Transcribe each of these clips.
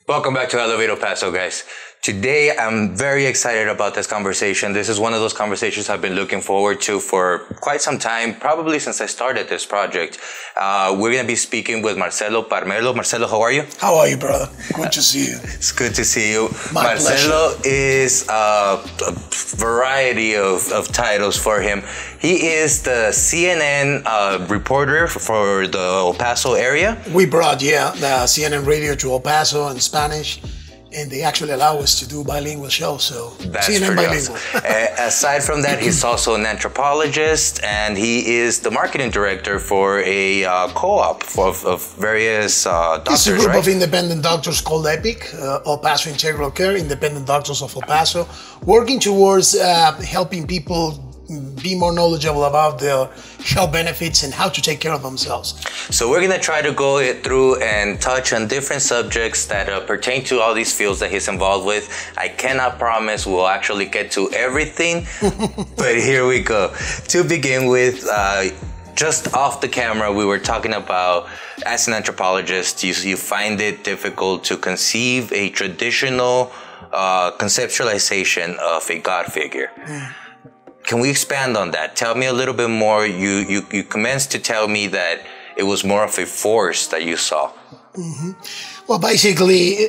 Welcome back to Elevator Paso, guys. Today, I'm very excited about this conversation. This is one of those conversations I've been looking forward to for quite some time, probably since I started this project. We're going to be speaking with Marcelo Palermo. Marcelo, how are you? How are you, brother? Good to see you. It's good to see you. My Marcelo pleasure. is a variety of titles for him. He is the CNN reporter for the El Paso area. We brought, the CNN radio to El Paso in Spanish, and they actually allow us to do bilingual shows, so That's CNN pretty bilingual. awesome. Aside from that, he's also an anthropologist, and he is the marketing director for a co-op of various doctors, It's a group right? of independent doctors called EPIC, El Paso Integral Care, Independent Doctors of El Paso, working towards helping people be more knowledgeable about their health benefits and how to take care of themselves. So we're going to try to go through and touch on different subjects that pertain to all these fields that he's involved with. I cannot promise we'll actually get to everything, but here we go. To begin with, just off the camera, we were talking about, as an anthropologist, you find it difficult to conceive a traditional conceptualization of a God figure. Can we expand on that? Tell me a little bit more. You commenced to tell me that it was more of a force that you saw. Mm-hmm. Well, basically,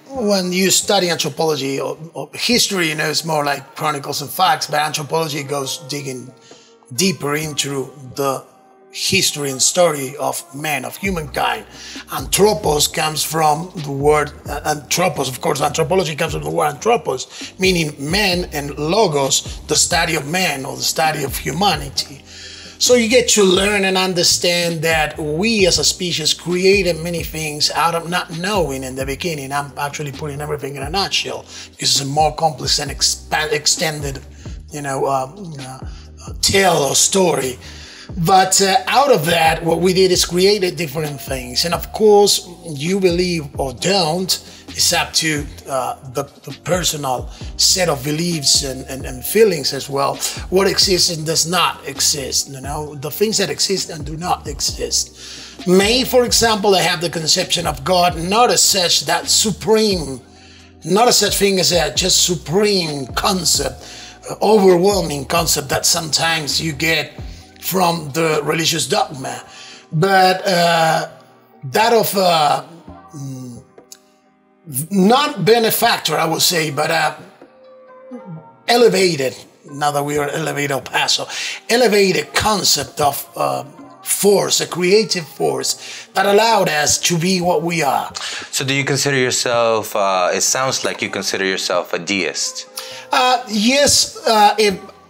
when you study anthropology or history, it's more like chronicles and facts, but anthropology goes digging deeper into the history and story of man, of humankind. Anthropos comes from the word anthropos. Of course, anthropology comes from the word anthropos, meaning man, and logos, the study of man or the study of humanity. So you get to learn and understand that we as a species created many things out of not knowing in the beginning. I'm actually putting everything in a nutshell because it's a more complex and extended, tale or story. But out of that, what we did is created different things. And of course, you believe or don't, it's up to the personal set of beliefs and feelings as well. What exists and does not exist, the things that exist and do not exist. May, for example, I have the conception of God, not as such that supreme, not as such thing as a just supreme concept, overwhelming concept that sometimes you get from the religious dogma, but that of not benefactor, I would say, but elevated, now that we are elevated El Paso, elevated concept of force, a creative force that allowed us to be what we are. So do you consider yourself, it sounds like you consider yourself a deist? Yes,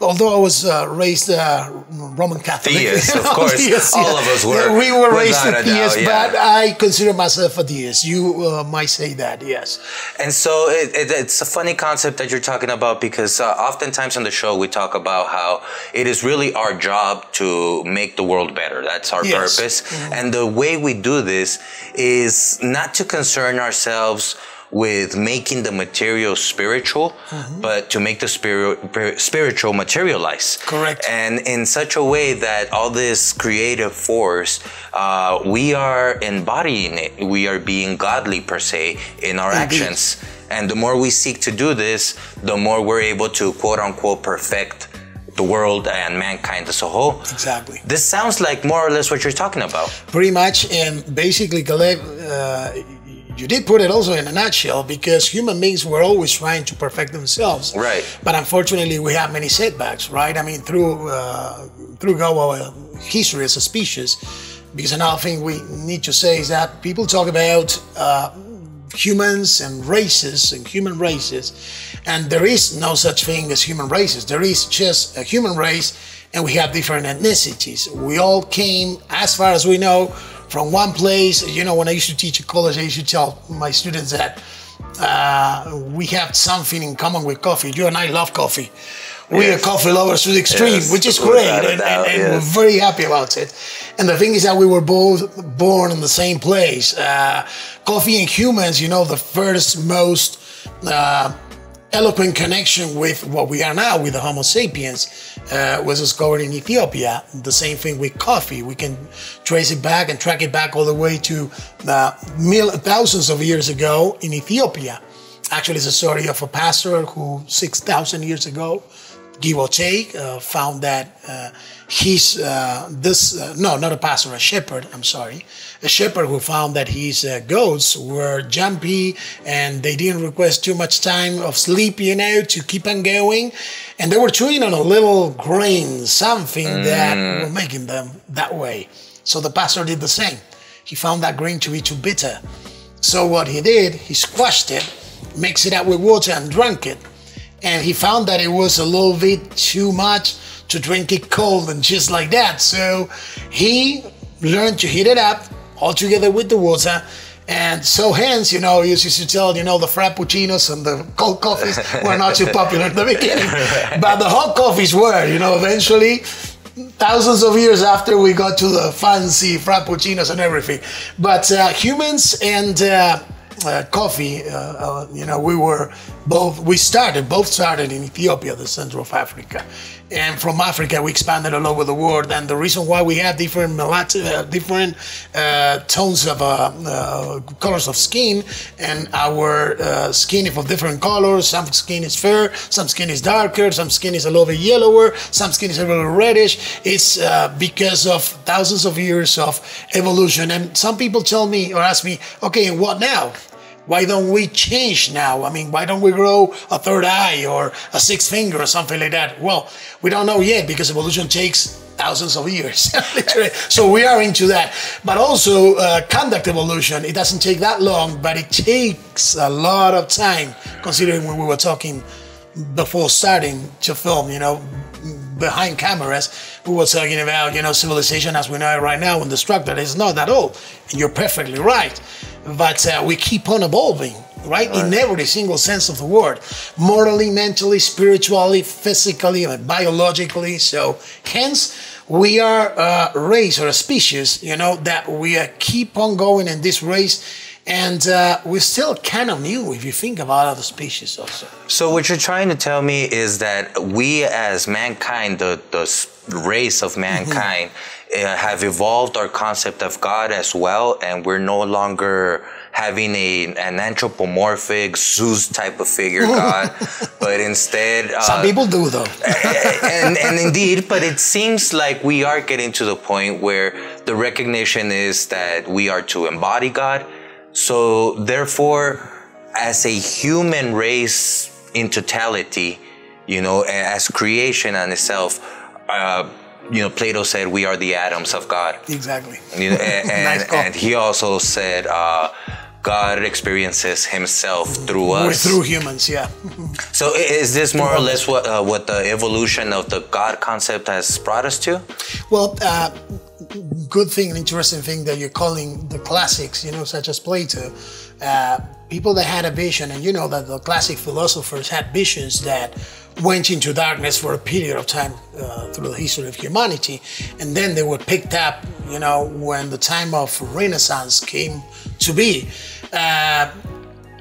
although I was raised Roman Catholic. Theist, of course. Theist, all of us were. We were raised a theist, yeah. but I consider myself a deist. You might say that, yes. And so it's a funny concept that you're talking about because oftentimes on the show we talk about how it is really our job to make the world better. That's our purpose. Mm-hmm. And the way we do this is not to concern ourselves with making the material spiritual, mm-hmm. but to make the spiritual materialize. Correct. And in such a way that all this creative force, we are embodying it. We are being godly per se in our actions. And the more we seek to do this, the more we're able to quote unquote perfect the world and mankind as a whole. Exactly. This sounds like more or less what you're talking about. Pretty much. And basically, Caleb, you did put it also in a nutshell, because human beings were always trying to perfect themselves. Right. But unfortunately, we have many setbacks, right? I mean, through our history as a species. Because another thing we need to say is that people talk about humans and races and human races, and there is no such thing as human races. There is just a human race, and we have different ethnicities. We all came, as far as we know, from one place. When I used to teach at college, I used to tell my students that we have something in common with coffee. You and I love coffee. We are coffee lovers to the extreme, which is great, and we're very happy about it. And the thing is that we were both born in the same place. Coffee and humans, the first most eloquent connection with what we are now with the Homo sapiens was discovered in Ethiopia. The same thing with coffee. We can trace it back and track it back all the way to thousands of years ago in Ethiopia. Actually, it's a story of a pastor who 6,000 years ago, give or take, found that not a pastor, a shepherd, a shepherd who found that his goats were jumpy and they didn't request too much time of sleep, to keep on going. And they were chewing on a little grain, something that were making them that way. So the pastor did the same. He found that grain to be too bitter. So what he did, he squashed it, mixed it up with water and drank it. And he found that it was a little bit too much to drink it cold and just like that. So he learned to heat it up all together with the water. And so hence, he used to tell, the frappuccinos and the cold coffees were not too popular in the beginning. But the hot coffees were, eventually, thousands of years after we got to the fancy frappuccinos and everything. But humans and coffee, both started in Ethiopia, the center of Africa. And from Africa, we expanded all over the world. And the reason why we have different tones of colors of skin, and our skin is of different colors. Some skin is fair, some skin is darker, some skin is a little bit yellower, some skin is a little reddish. It's because of thousands of years of evolution. And some people tell me or ask me, okay, and what now? Why don't we change now? Why don't we grow a third eye or a sixth finger or something like that? Well, we don't know yet because evolution takes thousands of years. So we are into that. But also conduct evolution, it doesn't take that long, but it takes a lot of time, considering when we were talking before starting to film, behind cameras, we were talking about, civilization as we know it right now and the structure is not that old. And you're perfectly right. But we keep on evolving, right? In every single sense of the word. Morally, mentally, spiritually, physically, and biologically. So hence, we are a race or a species, that we keep on going in this race. And we're still kind of new if you think about other species also. So what you're trying to tell me is that we as mankind, the race of mankind, have evolved our concept of God as well, and we're no longer having an anthropomorphic Zeus type of figure God, but instead... Some people do though. and indeed, but it seems like we are getting to the point where the recognition is that we are to embody God. So therefore, as a human race in totality, as creation on itself, Plato said we are the atoms of God. Exactly. And he also said God experiences himself through us. Through humans, yeah. So is this more or less what the evolution of the God concept has brought us to? Well, good thing, an interesting thing that you're calling the classics, such as Plato, people that had a vision, and that the classic philosophers had visions that went into darkness for a period of time through the history of humanity, and then they were picked up, when the time of Renaissance came to be.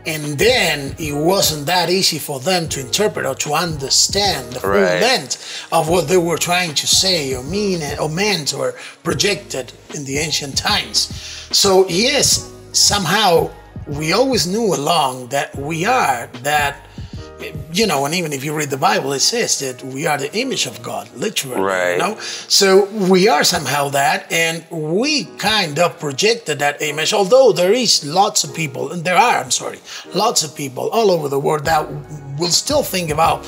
And then it wasn't that easy for them to interpret or to understand the full length of what they were trying to say or mean or meant or projected in the ancient times. So yes, somehow we always knew along that we are that, and even if you read the Bible, it says that we are the image of God, literally, So we are somehow that, and we kind of projected that image, although there is lots of people, and lots of people all over the world that will still think about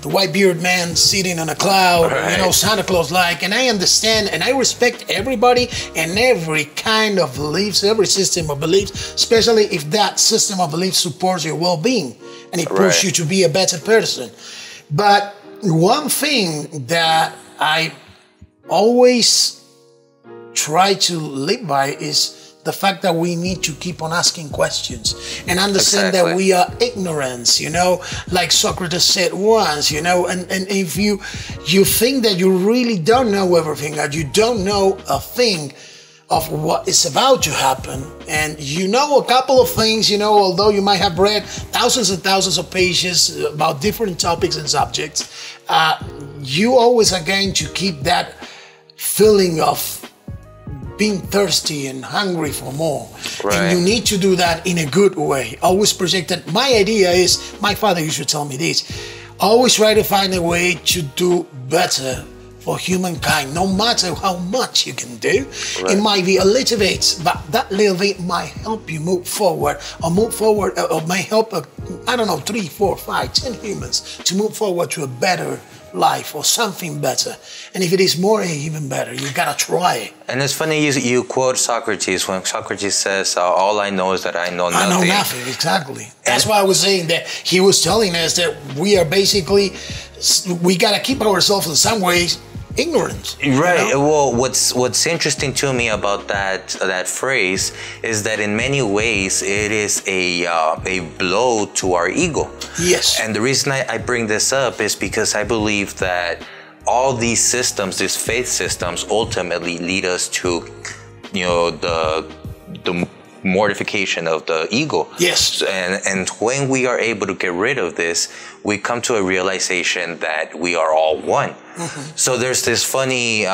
the white-bearded man sitting on a cloud, Santa Claus-like, and I understand and I respect everybody and every kind of beliefs, every system of beliefs, especially if that system of beliefs supports your well-being and it pushes you to be a better person. But one thing that I always try to live by is the fact that we need to keep on asking questions and understand that we are ignorance, like Socrates said once, and if you think that you really don't know everything, that you don't know a thing, of what is about to happen. And you know a couple of things, you know, although you might have read thousands and thousands of pages about different topics and subjects, you always are going to keep that feeling of being thirsty and hungry for more. Right. And you need to do that in a good way. Always project that. My idea is, my father used to tell me this, always try to find a way to do better for humankind, no matter how much you can do. Right. It might be a little bit, but that little bit might help you move forward, or may help, I don't know, 3, 4, 5, 10 humans to move forward to a better life or something better. And if it is more, even better. You gotta try it. And it's funny you quote Socrates when Socrates says, all I know is that I know nothing. I know nothing, exactly. That's why I was saying that he was telling us that we are basically, we gotta keep ourselves in some ways ignorant. Right. You know? Well, what's interesting to me about that phrase is that in many ways it is a blow to our ego. Yes. And the reason I bring this up is because I believe that all these systems, these faith systems, ultimately lead us to, you know, the mortification of the ego. Yes. And when we are able to get rid of this, we come to a realization that we are all one. Mm-hmm. So there's this funny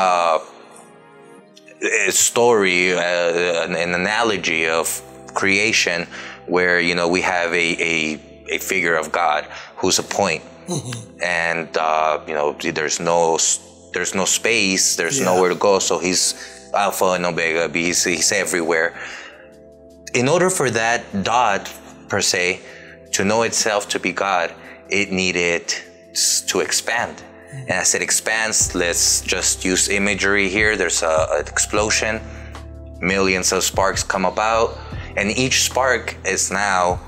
story, an analogy of creation, where, you know, we have a figure of God who's a point. Mm-hmm. And you know, there's no space, there's nowhere to go. So he's Alpha and Omega, he's everywhere. In order for that dot, per se, to know itself to be God, it needed to expand. And as it expands, let's just use imagery here. There's an explosion, millions of sparks come about, and each spark is now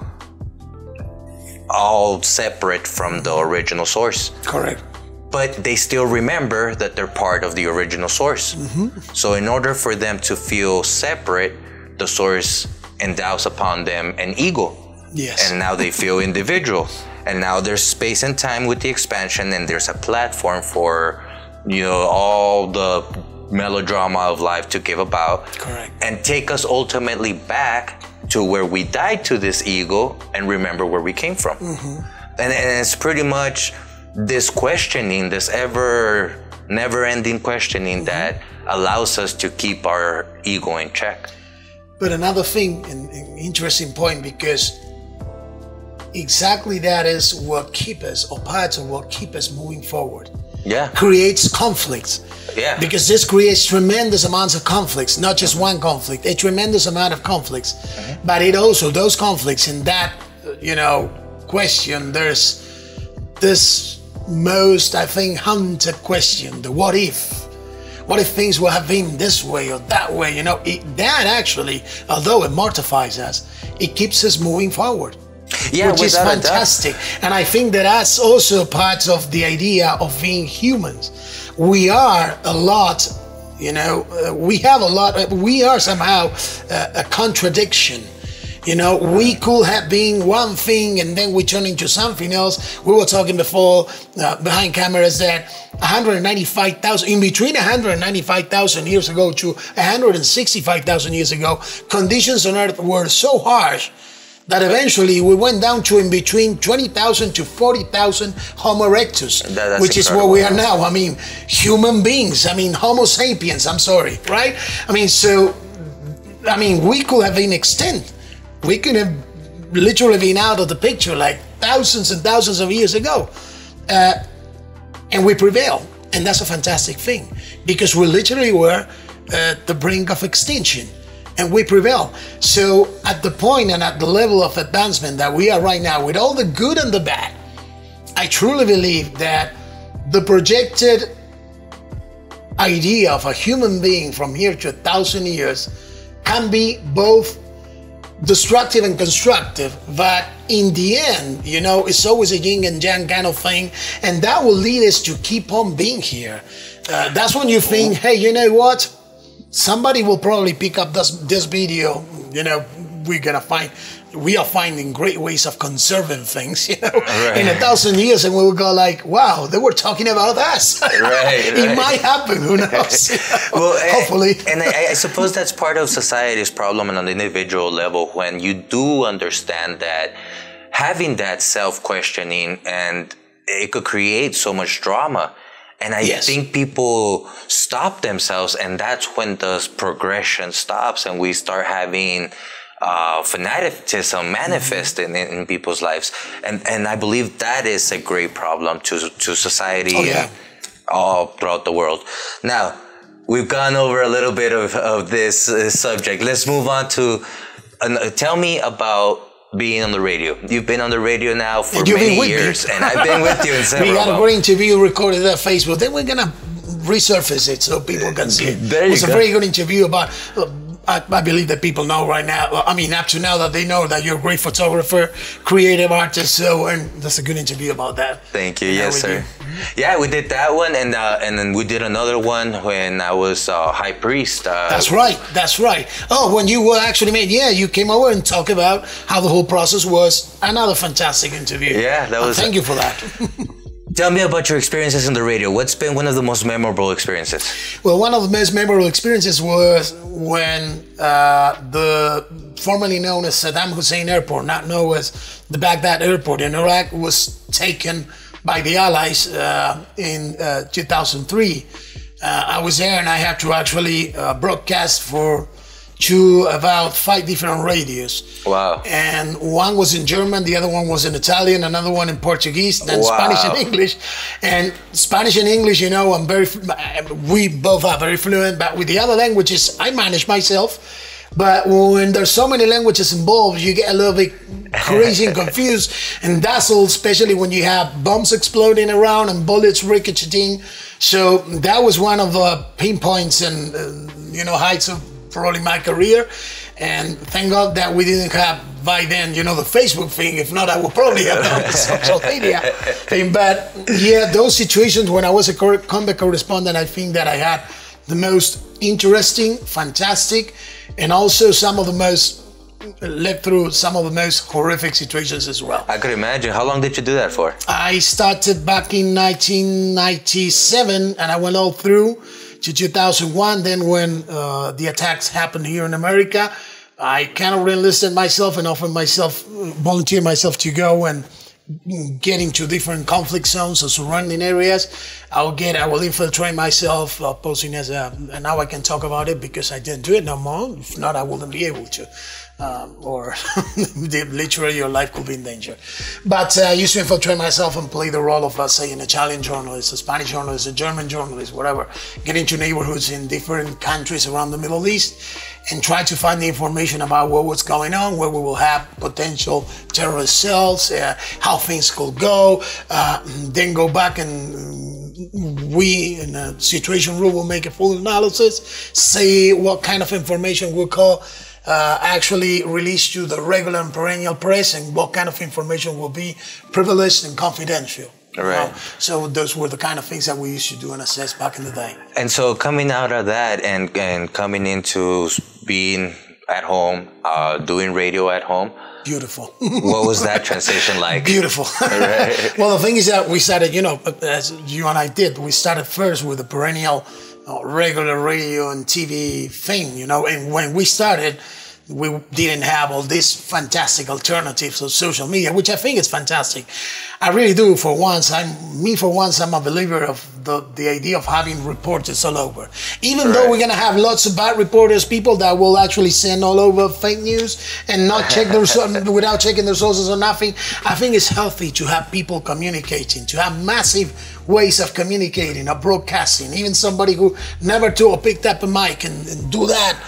all separate from the original source. Correct. But they still remember that they're part of the original source. Mm-hmm. So in order for them to feel separate, the source endows upon them an ego. Yes. And now they feel individual. And now there's space and time with the expansion, and there's a platform for, you know, all the melodrama of life to give about. Correct. And take us ultimately back to where we died to this ego and remember where we came from. Mm-hmm. And it's pretty much this questioning, this never-ending questioning, mm-hmm. that allows us to keep our ego in check. But another thing, an interesting point, because exactly that is what keeps us, or parts of what keep us moving forward. Yeah. Creates conflicts. Yeah. Because this creates tremendous amounts of conflicts, not just one conflict, a tremendous amount of conflicts. Mm-hmm. But it also, those conflicts in that, you know, question, there's this most, I think, haunted question, the what if? What if things would have been this way or that way? You know, that actually, although it mortifies us, it keeps us moving forward. Yeah, which is fantastic. And I think that that's also part of the idea of being humans. We are a lot, you know, we are somehow a contradiction. You know, we could have been one thing and then we turn into something else. We were talking before, behind cameras, that 195,000, in between 195,000 years ago to 165,000 years ago, conditions on Earth were so harsh that eventually we went down to in between 20,000 to 40,000 Homo erectus, which is where we are now. I mean, human beings, I mean, Homo sapiens, I'm sorry, right? I mean, so, I mean, we could have been extinct. We could have literally been out of the picture like thousands and thousands of years ago. And we prevail. And that's a fantastic thing, because we literally were at the brink of extinction. And we prevail. So at the point and at the level of advancement that we are right now, with all the good and the bad, I truly believe that the projected idea of a human being from here to 1,000 years can be both destructive and constructive, but in the end, you know, it's always a yin and yang kind of thing, and that will lead us to keep on being here. That's when you think, hey, you know what? Somebody will probably pick up this video, you know, we are finding great ways of conserving things, you know, Right. in 1,000 years, and we will go like, wow, they were talking about us. Right. It might happen, who knows? Well, hopefully. And I suppose that's part of society's problem on an individual level, when you do understand that having that self-questioning, and it could create so much drama. And I think people stop themselves, and that's when the progression stops, and we start having fanaticism manifesting in people's lives. And I believe that is a great problem to society all throughout the world. Now, we've gone over a little bit of this subject. Let's move on to, tell me about being on the radio. You've been on the radio now for many years, and I've been with you in several. We got a great interview recorded at Facebook. Then we're gonna resurface it so people can see it. There you go. It was a very good interview about. I believe that people know right now. I mean, up to now, that they know that you're a great photographer, creative artist. So, and that's a good interview about that. Thank you. Yes, sir. Yeah, we did that one, and then we did another one when I was high priest. That's right. That's right. Oh, when you were actually made, you came over and talked about how the whole process was. Another fantastic interview. Yeah, that was. Thank you for that. Tell me about your experiences on the radio. What's been one of the most memorable experiences? Well, one of the most memorable experiences was when the formerly known as Saddam Hussein Airport, not known as the Baghdad Airport in Iraq, was taken by the Allies in 2003. I was there, and I had to actually broadcast to about 5 different radios. Wow. And one was in German, the other one was in Italian, another one in Portuguese, then Spanish and English. And Spanish and English, you know, we both are very fluent, but with the other languages, I manage myself. But when there's so many languages involved, you get a little bit crazy and confused and dazzled, especially when you have bombs exploding around and bullets ricocheting. So that was one of the pain points and, heights of probably my career. And thank God that we didn't have by then, the Facebook thing. If not, I would probably have done the social media thing. But yeah, those situations when I was a combat correspondent, I think that I had the most interesting, fantastic, and also led through some of the most horrific situations as well. I could imagine. How long did you do that for? I started back in 1997, and I went all through to 2001. Then when the attacks happened here in America, I kind of enlisted myself and volunteered myself to go and get into different conflict zones or surrounding areas. I will infiltrate myself, posing as and now I can talk about it because I didn't do it no more. If not, I wouldn't be able to. Or literally your life could be in danger. But I used to infiltrate myself and play the role of, let's say, an Italian journalist, a Spanish journalist, a German journalist, whatever. Get into neighborhoods in different countries around the Middle East and try to find the information about what's going on, where we will have potential terrorist cells, how things could go, then go back and we, in a situation room, will make a full analysis, say what kind of information we'll call actually released to the regular and perennial press, and what kind of information will be privileged and confidential. Right. So those were the kind of things that we used to do and assess back in the day. And so coming out of that and coming into being at home, doing radio at home. Beautiful. What was that transition like? Beautiful. Right. Well, the thing is that we started, as you and I did, we started first with the perennial regular radio and TV thing, and when we started, we didn't have all these fantastic alternatives of social media, which I think is fantastic. I really do. For once, I'm a believer of the idea of having reporters all over. Even though we're going to have lots of bad reporters, people that will actually send all over fake news and not check without checking their sources or nothing. I think it's healthy to have people communicating, to have massive ways of communicating or broadcasting. Even somebody who never picked up a mic and do that.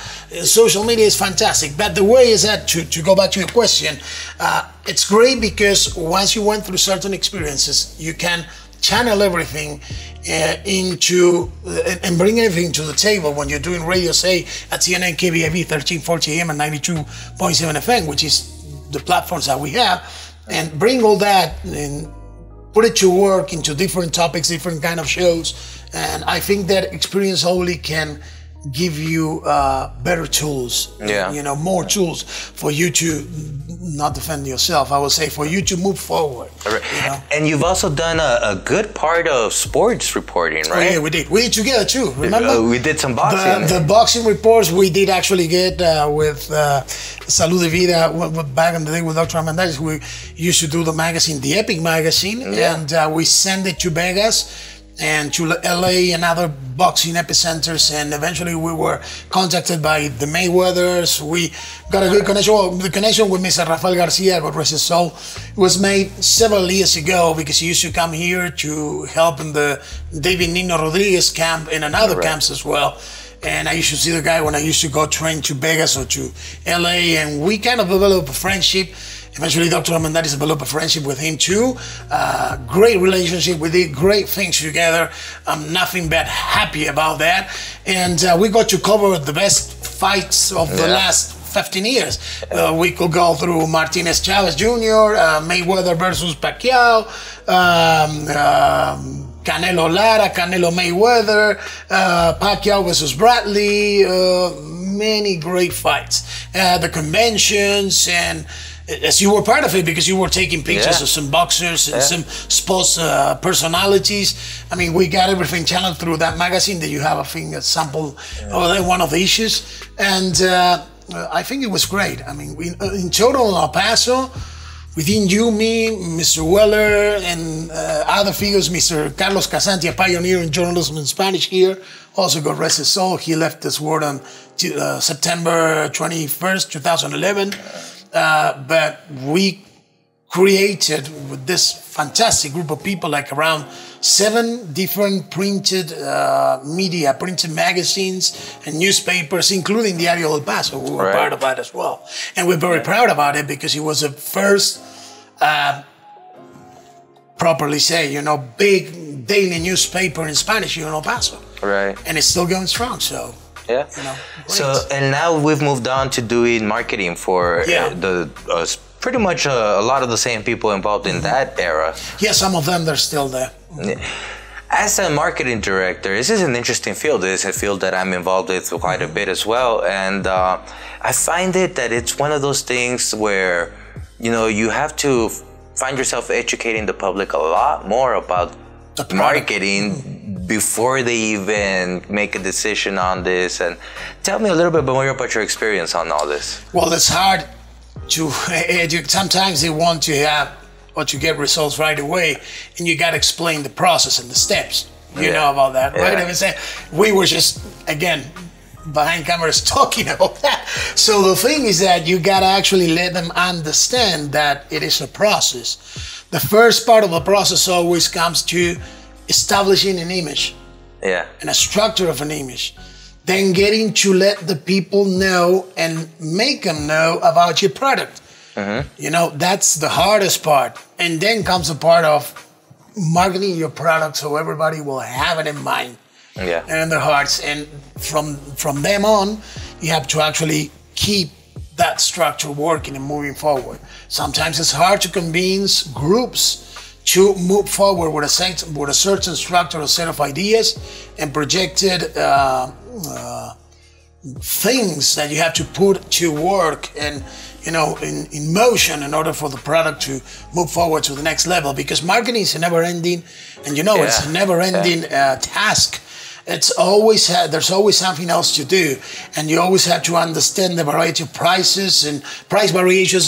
Social media is fantastic, but the way is that, to go back to your question, it's great because once you went through certain experiences, you can channel everything into and bring everything to the table when you're doing radio, say at CNN, KBIV, 1340 AM and 92.7 FM, which is the platforms that we have, and bring all that and put it to work into different topics, different kind of shows. And I think that experience only can give you better tools, more tools for you to not defend yourself. I would say for you to move forward. Right. And you've also done a good part of sports reporting, right? Oh, yeah, we did. We did together too. Remember? We did some boxing. The boxing reports we did actually get with Salud de Vida back in the day with Dr. Armendariz. We used to do the magazine, the Epic magazine, and we sent it to Vegas and to LA and other boxing epicenters, and eventually we were contacted by the Mayweathers. We got a good connection. Well, the connection with Mr. Rafael Garcia, God rest his soul, was made several years ago because he used to come here to help in the David Nino Rodriguez camp and in other camps as well. And I used to see the guy when I used to go train to Vegas or to LA, and we kind of developed a friendship. Eventually, Dr. Armendariz developed a friendship with him too. Great relationship. We did great things together. I'm nothing but happy about that. And we got to cover the best fights of the last 15 years. We could go through Martinez Chavez Jr., Mayweather versus Pacquiao, Canelo Lara, Canelo Mayweather, Pacquiao versus Bradley, many great fights. The conventions, and as you were part of it because you were taking pictures of some boxers and some sports personalities. I mean, we got everything channeled through that magazine that you have, I think, a sample of one of the issues. And I think it was great. I mean, in total in El Paso, within you, me, Mr. Weller, and other figures, Mr. Carlos Casante, a pioneer in journalism in Spanish here, also God rest his soul. He left this world on September 21st, 2011. But we created with this fantastic group of people, like around 7 different printed media, printed magazines and newspapers, including Diario del Paso. We were part of that as well. And we're very proud about it because it was the first, properly say, big daily newspaper in Spanish here in El Paso. Right. And it's still going strong, so. Yeah. So, and now we've moved on to doing marketing for pretty much a lot of the same people involved in that era. Yeah, some of them, they're still there. As a marketing director, this is an interesting field. It is a field that I'm involved with quite a bit as well. And I find it that it's one of those things where, you have to find yourself educating the public a lot more about marketing before they even make a decision on this. And tell me a little bit more about your experience on all this. Well, it's hard to educate. Sometimes they want to have or to get results right away, and you got to explain the process and the steps. You know about that, right? I mean, we were just, again, behind cameras talking about that. So the thing is that you got to actually let them understand that it is a process. The first part of the process always comes to establishing an image and a structure of an image, then getting to let the people know and make them know about your product. That's the hardest part. And then comes the part of marketing your product so everybody will have it in mind and in their hearts. And from them on, you have to actually keep that structure working and moving forward. Sometimes it's hard to convince groups to move forward with a certain structure, a set of ideas and projected things that you have to put to work and in motion in order for the product to move forward to the next level. Because marketing is a never-ending, and it's a never-ending task. It's always there's always something else to do, and you always have to understand the variety of prices and price variations.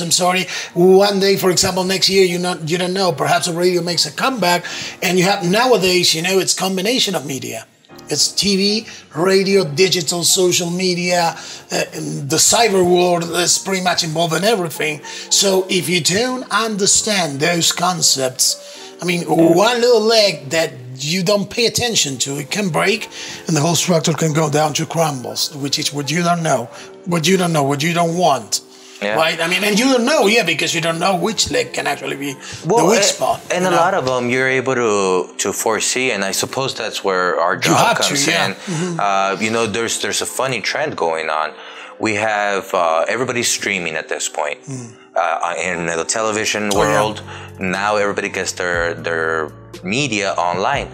One day, for example, next year you don't know. Perhaps a radio makes a comeback, and you have nowadays it's combination of media. It's TV, radio, digital, social media. The cyber world is pretty much involved in everything. So if you don't understand those concepts, I mean, one little leg that you don't pay attention to, it can break, and the whole structure can go down to crumbles, which is what you don't know, what you don't want. Right? I mean, and you don't know, because you don't know which leg can actually be the weak spot. And a lot of them you're able to foresee, and I suppose that's where our job comes in. There's a funny trend going on. We have everybody's streaming at this point. In the television world, now everybody gets their media online.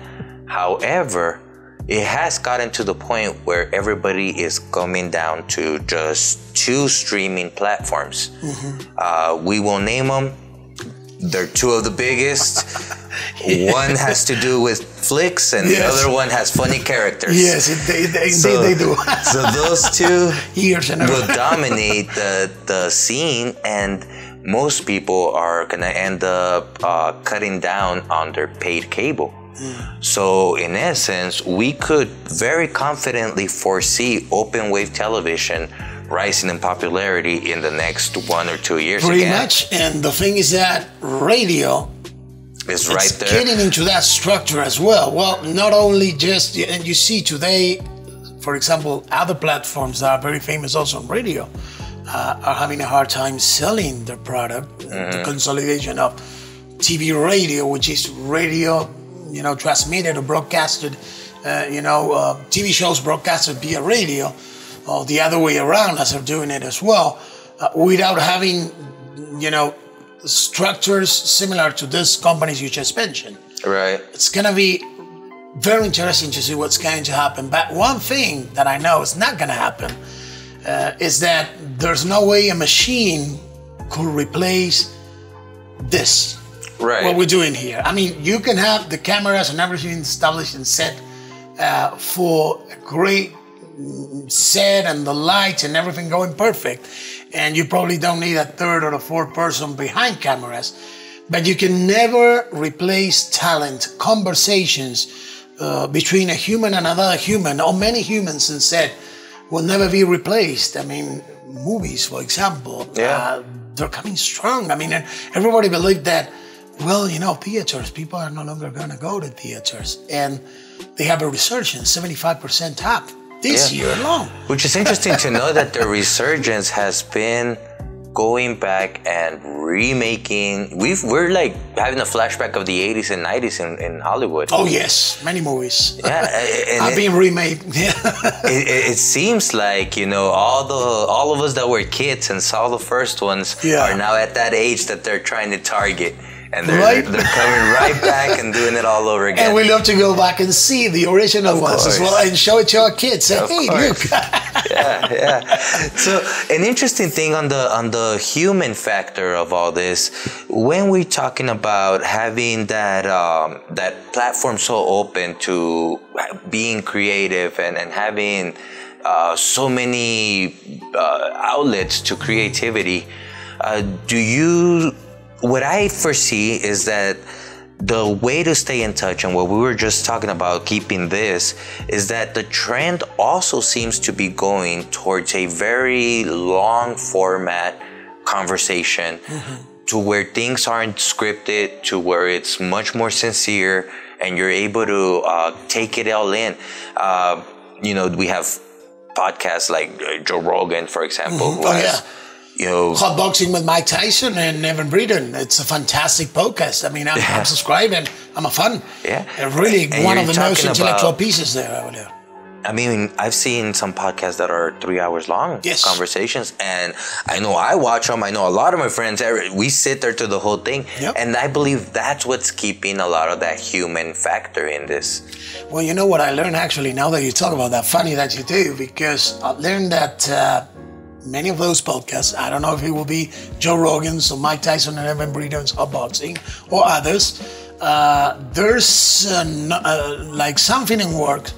However, it has gotten to the point where everybody is coming down to just 2 streaming platforms. We will name them. They're 2 of the biggest. One has to do with flicks, and the other one has funny characters. Yes, they do. So those 2 Years and will dominate the scene, and most people are going to end up cutting down on their paid cable. So in essence, we could very confidently foresee open wave television rising in popularity in the next 1 or 2 years. Pretty much. And the thing is that radio is right there. Getting into that structure as well. Well, not only just, and you see today, for example, other platforms that are very famous also on radio are having a hard time selling their product. The consolidation of TV radio, which is radio, transmitted or broadcasted, TV shows broadcasted via radio, or the other way around, as they're doing it as well, without having, structures similar to these companies you just mentioned. Right. It's going to be very interesting to see what's going to happen. But one thing that I know is not going to happen is that there's no way a machine could replace this. Right. What we're doing here. I mean, you can have the cameras and everything established and set for a great set and the lights and everything going perfect. And you probably don't need a 3rd or a 4th person behind cameras. But you can never replace talent, conversations between a human and another human, or many humans in set will never be replaced. I mean, movies, for example, they're coming strong. I mean, everybody believed that, well, theaters, people are no longer going to go to theaters. And they have a resurgence, 75% up this year alone. Which is interesting to know that the resurgence has been going back and remaking. We're like having a flashback of the 80s and 90s in Hollywood. Oh, yes. Many movies. Yeah. Have been remade. It seems like, all of us that were kids and saw the first ones are now at that age that they're trying to target. And they're coming right back and doing it all over again. And we love to go back and see the original ones as well and show it to our kids. Say, hey, look. Yeah. So an interesting thing on the human factor of all this, when we're talking about having that platform so open to being creative and having so many outlets to creativity, what I foresee is that the way to stay in touch, and what we were just talking about keeping this, is that the trend also seems to be going towards a very long format conversation, to where things aren't scripted, to where it's much more sincere and you're able to take it all in. We have podcasts like Joe Rogan, for example, who has Hot Boxing with Mike Tyson and Evan Breeden. It's a fantastic podcast. I mean, I'm subscribed and I'm a fan. Yeah. Really one of the most intellectual pieces there over there. I mean, I've seen some podcasts that are 3 hours long, conversations, and I know I watch them. I know a lot of my friends, we sit there to the whole thing, and I believe that's what's keeping a lot of that human factor in this. Well, you know what I learned actually, now that you talk about that, funny that you do, because I learned that many of those podcasts, I don't know if it will be Joe Rogan's or Mike Tyson and Evan Breeden's Hot Boxing or others, there's like something in works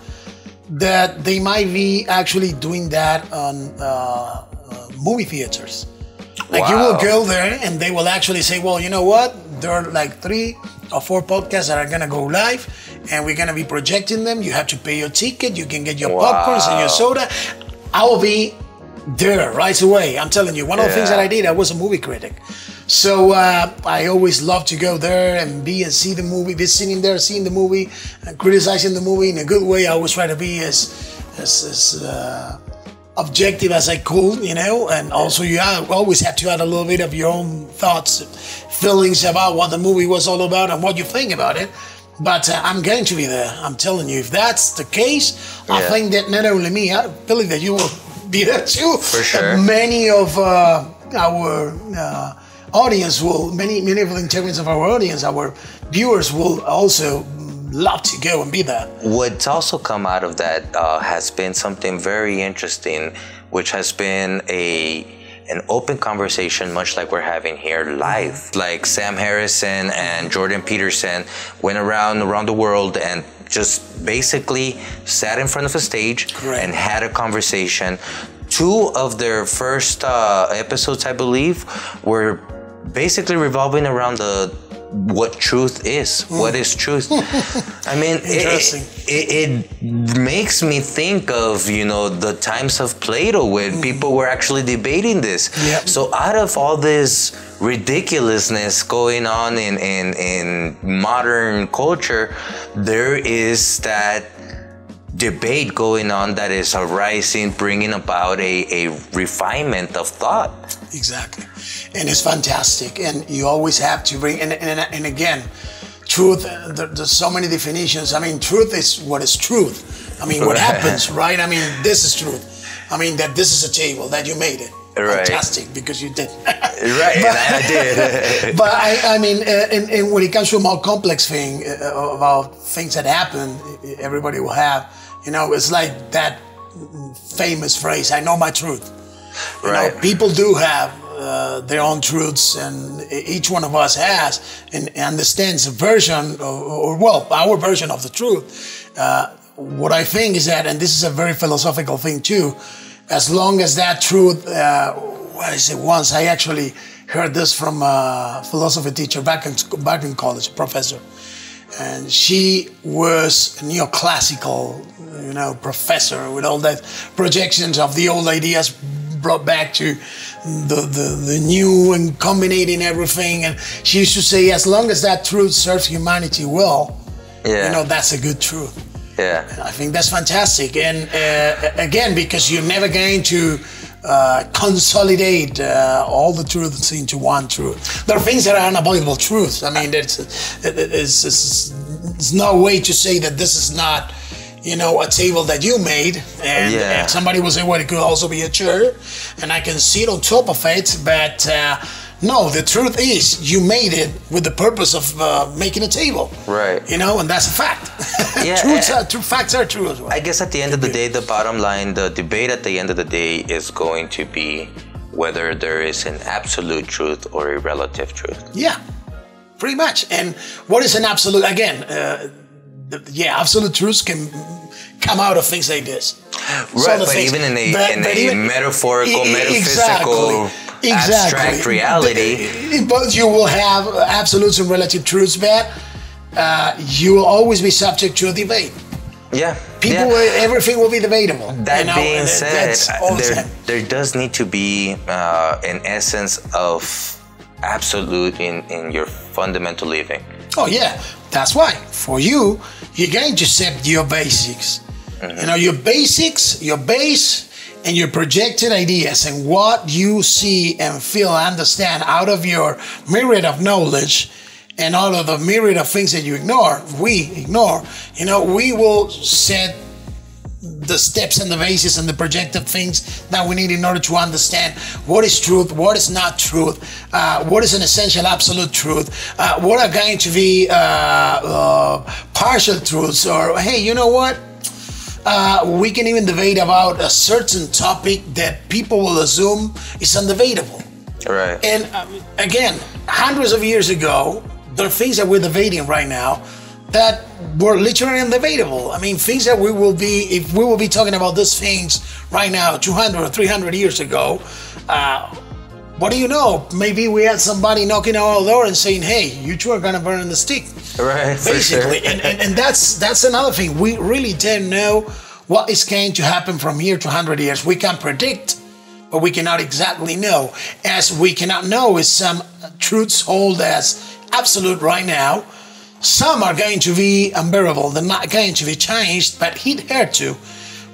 that they might be actually doing that on movie theaters. Like you will go there and they will actually say, well, you know what? There are like 3 or 4 podcasts that are going to go live and we're going to be projecting them. You have to pay your ticket. You can get your popcorns and your soda. I will be there right away. I'm telling you, one of the things that I did, I was a movie critic. So I always love to go there and see the movie, be sitting there, seeing the movie, and criticizing the movie in a good way. I always try to be as objective as I could, and also you always have to add a little bit of your own thoughts, feelings about what the movie was all about and what you think about it. But I'm going to be there. I'm telling you, if that's the case, I think that not only me, I believe that you will be there too. For sure. Many of our audience many of the integrants of our audience, our viewers will also love to go and be there. What's also come out of that has been something very interesting, which has been an open conversation, much like we're having here live. Like Sam Harrison and Jordan Peterson went around the world and just basically sat in front of a stage and had a conversation. 2 of their first episodes, I believe, were basically revolving around what truth is. What is truth? I mean, it makes me think of, the times of Plato when people were actually debating this. Yep. So out of all this ridiculousness going on in modern culture, there is that debate going on that is arising, bringing about a refinement of thought. Exactly. And it's fantastic. And you always have to bring, and again, truth, there's so many definitions. I mean, truth is what is truth. I mean, what happens, right? I mean, this is truth. I mean, that this is a table, that you made it. Right. Fantastic, because you did. Right, but, I did. But I mean, and when it comes to a more complex thing about things that happen, everybody will have, it's like that famous phrase, I know my truth. Right. People do have their own truths, and each one of us has and understands a version, or our version of the truth. What I think is that, and this is a very philosophical thing too, as long as that truth, once I actually heard this from a philosophy teacher back in college, professor, and she was a neoclassical, professor with all that projections of the old ideas brought back to the new and combining everything. And she used to say, as long as that truth serves humanity well, that's a good truth. Yeah. And I think that's fantastic. And again, because you're never going to consolidate all the truths into one truth. There are things that are unavoidable truths. I mean, there's no way to say that this is not, a table that you made, and somebody will say, well, it could also be a chair, and I can sit on top of it, but no, the truth is you made it with the purpose of making a table. Right. And that's a fact. Yeah. Facts are true as well. I guess at the end of the day, the bottom line, the debate at the end of the day is going to be whether there is an absolute truth or a relative truth. Yeah, pretty much. And what is an absolute? Again, absolute truths can come out of things like this. Right, but even in a metaphorical, metaphysical, abstract reality. But you will have absolutes and relative truths, but you will always be subject to a debate. Yeah. Everything will be debatable. That being said, there does need to be an essence of absolute in your fundamental living. Oh yeah, that's why for you, you're going to set your basics. Mm-hmm. Your basics, your base, and your projected ideas, and what you see and feel and understand out of your myriad of knowledge, and out of the myriad of things that we ignore. We will set the steps and the basis and the projected things that we need in order to understand what is truth, what is not truth, what is an essential absolute truth, what are going to be partial truths, or hey, you know what? We can even debate about a certain topic that people will assume is undebatable. Right. And again, hundreds of years ago, there are things that we're debating right now that were literally undebatable. I mean, things that if we will be talking about these things right now, 200 or 300 years ago, what do you know? Maybe we had somebody knocking on our door and saying, hey, you two are going to burn in the stick. Right, basically. For sure. And that's another thing. We really don't know what is going to happen from here to 100 years. We can predict, but we cannot exactly know. As we cannot know is some truths hold as absolute right now. Some are going to be unbearable. They're not going to be changed, but here too,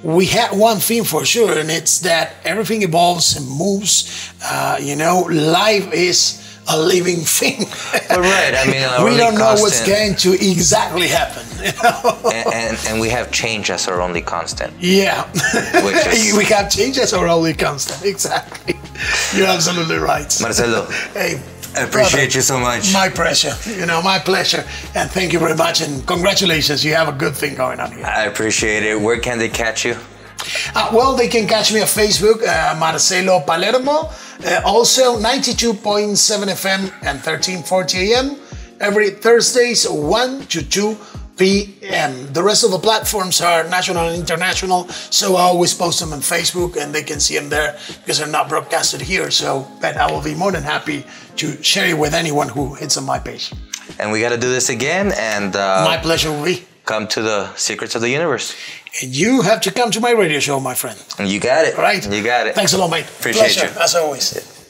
we had one thing for sure, and it's that everything evolves and moves. Life is a living thing. Right. I mean, we don't know what's going to exactly happen. And we have change as our only constant. Yeah. We have change as our only constant. Exactly. You're absolutely right. Marcelo. Hey. I appreciate you so much. My pleasure. My pleasure. And thank you very much. And congratulations. You have a good thing going on here. I appreciate it. Where can they catch you? Well, they can catch me on Facebook, Marcelo Palermo. Also, 92.7 FM and 1340 AM. Every Thursdays, 1 to 2 p.m. The rest of the platforms are national and international, so I always post them on Facebook and they can see them there because they're not broadcasted here. But I will be more than happy to share it with anyone who hits on my page. And we got to do this again. And my pleasure, Uri. Come to the secrets of the universe. And you have to come to my radio show, my friend. You got it. All right. You got it. Thanks a lot, mate. Appreciate pleasure, you. as always.